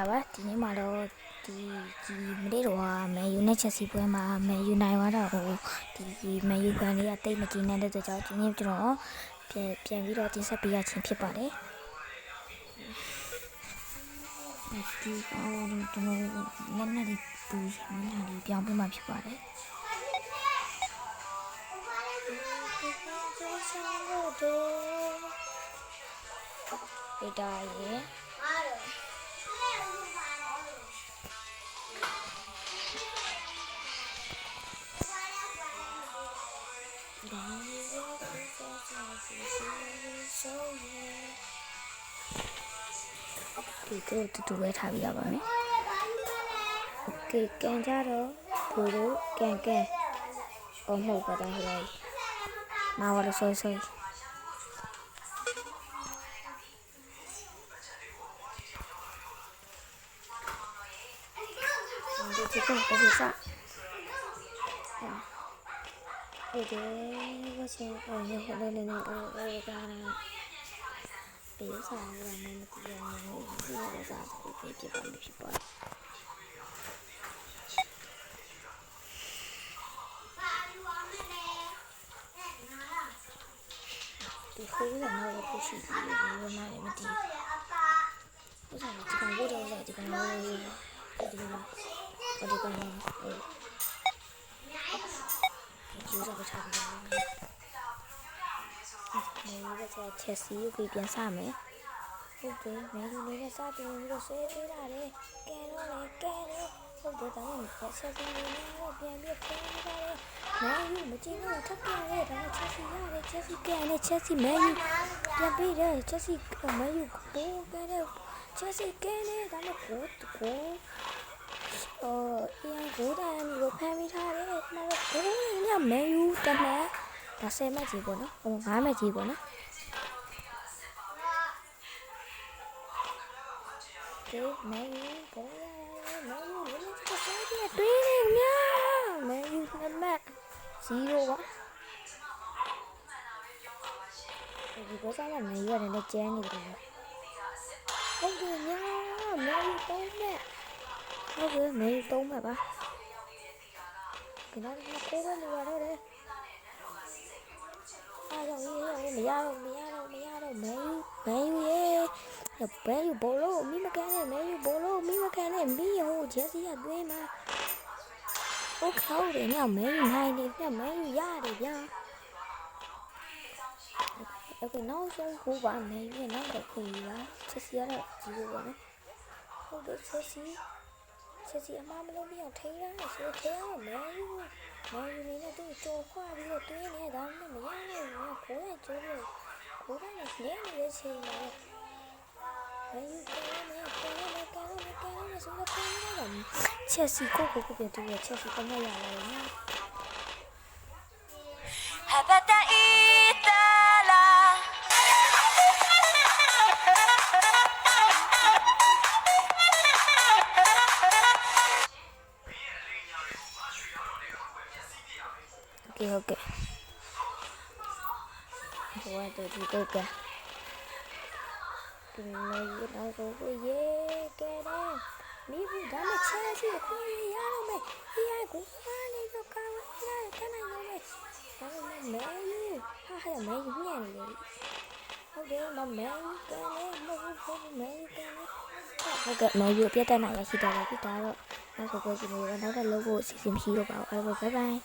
လာပါဒီနေ့မှာတော့ဒီမနေ့တော့မယ်ယူနဲ့ချက်စီပွဲမှာမယ်ယူနိုင်သွားတော့ဒီမယ်ယူဖန်လေးကတိတ်မကြည့်နေတဲ့အတွက်ကြောင့်ဒီနေ့ကျွန်တော်ပြန်ပြီးတော့တင်ဆက်ပေးရခြင်းဖြစ်ပါတယ်ဒီအော်ကျွန်တော်လက်နဲ့ဒီပူနေတာဒီပြောင်းပေးမှဖြစ်ပါတယ်ဒီတိုင်းရေဒီကိုတူပဲထားပြရပါမယ်โอเคကန်ကြတော့ဘူလို့ကန်အော်မဟုတ်ပါတော့ဟဲ့နားဝလို့ဆွဲဒီကိုတော့စOkay, what's yourချက်စီကိုပြန်စမယ်ဟုတ်တယ်မယ်လူလေးနဲ့စတင်ပြီးတော့ဆွဲပေးတာလေကဲတော့လေဟုတ်တယ်ဒါမှမဟုတ်ချက်စီလေးနဲ့ပြန်ပြီးပြန်လာတယ်မယ်ယူမကြည့်တော့ထပ်ပြရဲဒါချက်စီရတယ်ချက်စီကဲနဲ့ချက်စီမယ်ယူပြန်ပြီးတယ်ချက်စီမယ်ယူဘိုးကဲနဲ့ချက်စီကဲနဲ့ဒါမှမဟုတ်ကိုအင်းကိုတိုင်မျိုးဖမ်းမိထားတယ်မှာတော့ဘိုးညမယ်ယူတမန်ဒါ10မှတ်ကြီးပေါ့နော်5မှတ်ကြီးပေါ့နော်မယ်ယူဘောရမယ်ယူလေးချက်စားပြတွေးနေမြမယ်ယူနမတ်0ပါဒီဘောစားမယ်ယူရတယ်လည်းကျန်းနေတယ်ဟုတ်တယ်မြမယ်ယူ3မှတ်ဟုတ်ကဲ့မယ်ယူ3မှတ်ပါဒီနောက်ကိုပဲလိုရတော့တယ်အားကြောင့်ရေးမရတော့မယ်ယူရဲ့ဘယ်ယူဘောလို့မိမကန်နဲ့မဲယူဘောလို့မိမကန်နဲ့မိဟိုဂျက်စီကတွင်းမှာဟုတ်ခေါ်တယ်ညမဲယူနိုင်တယ်ညမဲယူရတယ်ဗျာအခုနောက်ဆုံးကိုပါမဲယူရဲ့နောက်တော့ခွင့်ရချက်စီကတော့ဒီလိုပါနော်ဟုတ်တယ်ချက်စီအမမလို့မအောင်ထိန်းရတယ်ဆိုထဲအောင်မဲယူနေနဲ့သူကြော်ခွာပြီးတော့တွင်းနေတာမှမရနိုင်ဘူးခိုးရကျိုးလို့ခိုးရတယ်နေနေတဲ့ချိန်မှာချက်စီကိုပြန်တူရချက်စီတော့မရလာဘူးနော်ဟာဘတာအီတာလာဟုတ်ကဲ့ဘောတော့ဒီတော့ကဒီနေ့တော့ကိုရေကဲတယ်မိဘူးဒါမှချက်စီကိုရအောင်မယ်ဒီအိုင်ကိုကနေတော့ကောင်းရတယ်ခဏနေမယ်ဒါမှမဲယူဟာမဲယူညံ့နေတယ်ဟုတ်တယ်မမဲယူကနေမဟုတ်မဲယူကနေဟုတ်ကဲ့မဲယူပြတ်တက်နိုင်ရရှိတယ်ပြီဒါတော့နောက်ကိုကြည့်နေတော့နောက်တော့လုပ်ဖို့အစီအစဉ်မရှိတော့ပါဘူးအဲ့တော့ဘိုင်ဘိုင်